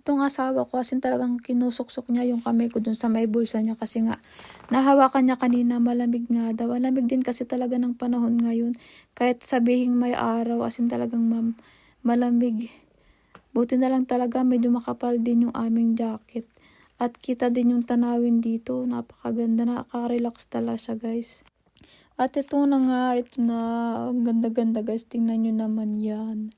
Itong asawa ko, as in talagang kinusuksok niya yung kamay ko dun sa may bulsa niya kasi nga nahawakan niya kanina, malamig nga daw. Malamig din kasi talaga ng panahon ngayon. Kahit sabihing may araw, as in talagang malamig. Buti na lang talaga medyo makapal din yung aming jacket. At kita din yung tanawin dito. Napakaganda, nakaka-relax talaga siya, guys. At ito na nga, ito na. Ang ganda-ganda, guys. Tingnan nyo naman yan.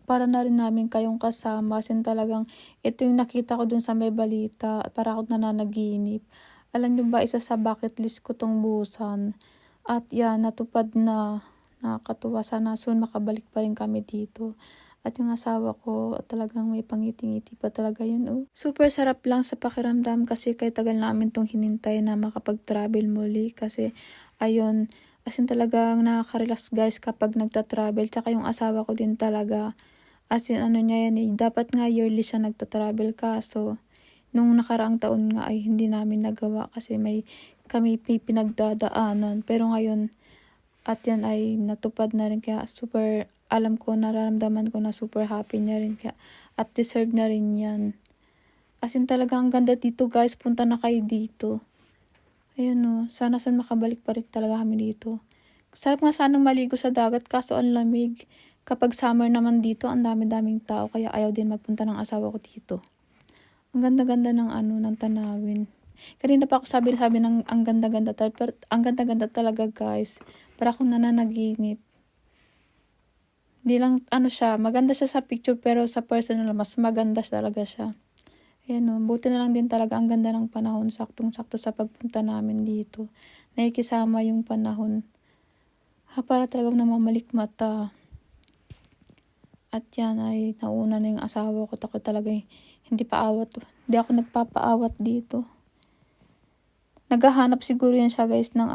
Para na rin namin kayong kasama. Sin talagang, ito yung nakita ko dun sa may balita. Para ako nananaginip. Alam nyo ba, isa sa bucket list ko tong Busan. At yan, natupad na. Nakakatuwa. Sana soon makabalik pa rin kami dito. At yung asawa ko, talagang may pangiti-ngiti pa talaga yun. Oh. Super sarap lang sa pakiramdam kasi kay tagal namin tong hinintay na makapag-travel muli. Kasi, ayun, as in talagang nakaka-relax guys kapag nagta-travel. Tsaka yung asawa ko din talaga. As in, ano niya yan eh, dapat nga yearly siya nagta-travel kaso nung nakaraang taon nga ay hindi namin nagawa kasi kami pinagdadaanan. Pero ngayon, at yan ay natupad na rin kaya super, alam ko, nararamdaman ko na super happy niya rin kaya at deserve na rin yan. As in talaga ang ganda dito guys, punta na kayo dito. Ayun o, sana makabalik pa rin talaga kami dito. Sarap nga sanang maligo sa dagat kaso ang lamig. Kapag summer naman dito, ang dami-daming tao kaya ayaw din magpunta ng asawa ko dito. Ang ganda-ganda ng ng tanawin. Kanina pa ako sabi ng ang ganda-ganda talaga guys. Para akong nananaginip. Hindi lang siya, maganda siya sa picture pero sa personal mas maganda talaga siya. Ayan o, buti na lang din talaga ang ganda ng panahon, saktong-sakto sa pagpunta namin dito. Nakikisama yung panahon. Para talaga namamalik mata. At yan ay nauna na yung asawa ko. Tako talaga hindi pa awat. Hindi ako nagpapaawat dito. Naghahanap siguro yan siya guys ng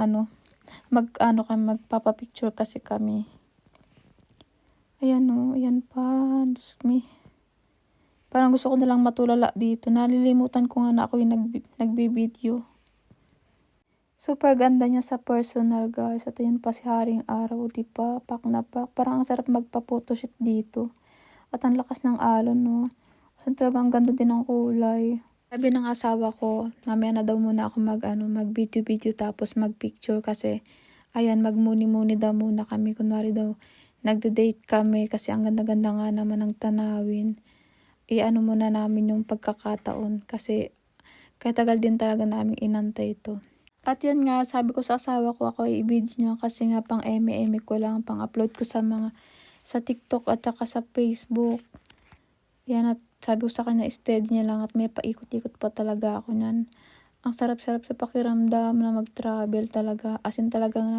magpapapicture kasi kami. Ayan o, ayan pa. Diyos me. Parang gusto ko nalang matulala dito. Nalilimutan ko nga na ako yung nagbibideo. Super ganda niya sa personal guys. At ayan pa si Haring Araw, diba? Pak na pak. Parang ang sarap magpa-photoshoot dito. At ang lakas ng alon, no? Kasi talagang ganda din ng kulay. Sabi ng asawa ko, mamaya na daw muna ako mag-video tapos mag-picture kasi ayan, magmuni-muni daw muna kami. Kunwari daw, nagde-date kami kasi ang ganda-ganda nga naman ng tanawin. Muna namin yung pagkakataon kasi kaya tagal din talaga namin inantay ito. At yan nga, sabi ko sa asawa ko, ako i-video niya kasi nga pang eme ko lang, pang upload ko sa TikTok at saka sa Facebook. Yan, at sabi ko sa kanya, steady niya lang at may paikot-ikot pa talaga ako niyan. Ang sarap-sarap sa pakiramdam na mag-travel talaga. As in talagang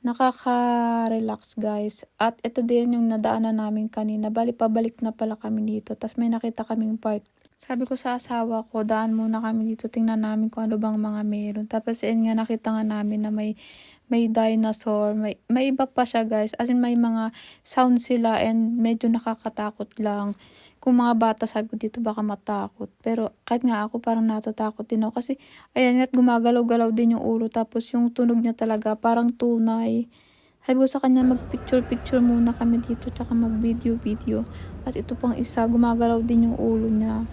nakaka-relax guys. At ito din yung nadaanan namin kanina. Bali, pabalik na pala kami dito. Tapos may nakita kaming park. Sabi ko sa asawa ko, daan muna kami dito, tingnan namin kung ano bang mga meron. Tapos nga nakita nga namin na may dinosaur, may iba pa siya guys. As in may mga sound sila and medyo nakakatakot lang. Kung mga bata, sabi ko dito baka matakot. Pero kahit nga ako parang natatakot din ako. Kasi ayan nga't gumagalaw-galaw din yung ulo. Tapos yung tunog niya talaga parang tunay. Sabi ko sa kanya mag-picture muna kami dito. Tsaka mag-video. At ito pang isa, gumagalaw din yung ulo niya.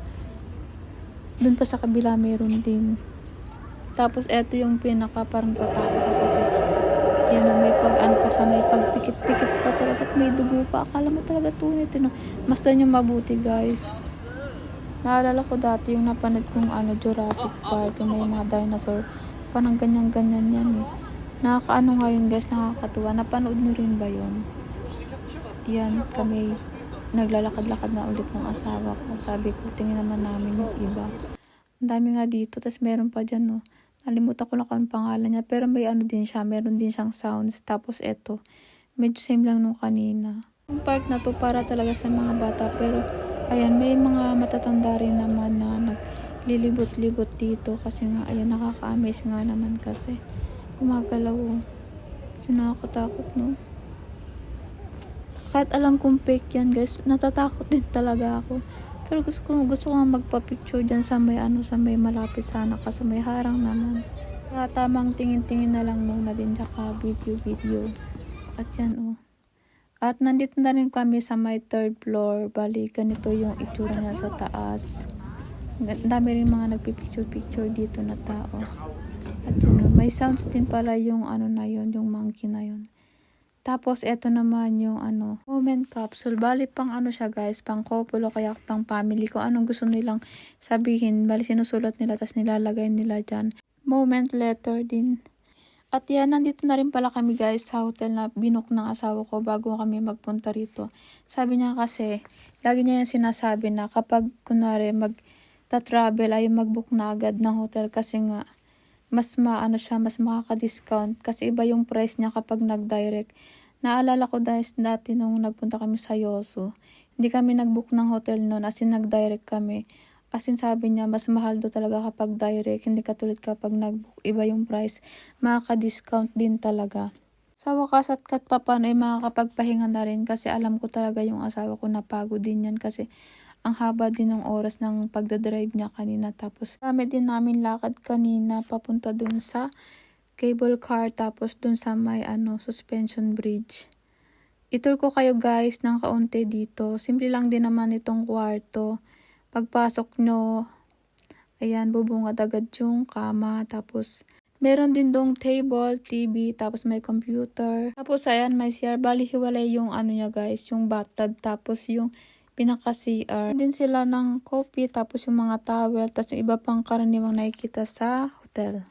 Doon pa sa kabila meron din. Tapos eto yung pinaka parang tatakot ako kasi yan may may pagpikit-pikit pa talaga at may dugo pa. Akala mo talaga tunay. Mas dan yung mabuti guys. Naalala ko dati yung napanood kong Jurassic Park, yung may mga dinosaur. Parang ganyan-ganyan yan eh. Nakakaano ngayon guys, nakakatuwa. Napanood nyo rin ba yun? Yan, kami naglalakad-lakad na ulit ng asawa ko. Sabi ko, tingin naman namin yung iba. Ang dami nga dito, tas meron pa dyan, no. Nalimutan ko lang kung pangalan niya, pero may din siya, meron din siyang sounds. Tapos eto, medyo same lang nung kanina. Yung park na to para talaga sa mga bata, pero ayan, may mga matatanda rin naman na naglilibot-libot dito kasi nga, ayan, nakaka-amaze nga naman kasi gumagalaw. So, nakakatakot, no. Kahit alam kong fake yan guys, natatakot din talaga ako. Pero gusto ko nga magpa-picture dyan sa may malapit sana kasi may harang naman. Kaya tamang tingin-tingin na lang muna din tsaka video. At yan At nandito na rin kami sa may third floor. Bali, ganito yung itsura niya sa taas. Ang dami rin mga nagpipicture-picture dito na tao. At yun, may sounds din pala yung ano na yun, yung monkey na yun. Tapos, eto naman yung moment capsule. Bali, pang ano siya guys, pang couple o kaya pang family. Kung anong gusto nilang sabihin, bali sinusulat nila, tas nilalagay nila dyan. Moment letter din. At yan, nandito na rin pala kami guys sa hotel na binook ng asawa ko bago kami magpunta rito. Sabi niya kasi, lagi niya yung sinasabi na kapag kunwari mag-travel ay mag-book na agad ng hotel kasi nga, mas mas makaka-discount kasi iba yung price niya kapag nag-direct. Naalala ko guys dati nung nagpunta kami sa Yosu, hindi kami nag-book ng hotel noon as in nag-direct kami. As in sabi niya mas mahal do talaga kapag direct, hindi katulad kapag nag-book, iba yung price, makaka-discount din talaga. Sa wakas at kahit papano ay makakapagpahinga na rin kasi alam ko talaga yung asawa ko napagod din yan kasi ang haba din ng oras ng pagdadrive niya kanina. Tapos kami din namin lakad kanina papunta dun sa cable car tapos dun sa may suspension bridge. Itur ko kayo guys ng kaunti dito. Simple lang din naman itong kwarto. Pagpasok nyo, ayan, bubungad agad yung kama. Tapos meron din dong table, TV, tapos may computer. Tapos ayan, may CR. Bali hiwalay yung niya guys, yung bathtub tapos yung pinaka-CR. Din sila ng coffee, tapos yung mga towel, tapos yung iba pang karaniwang nakikita sa hotel.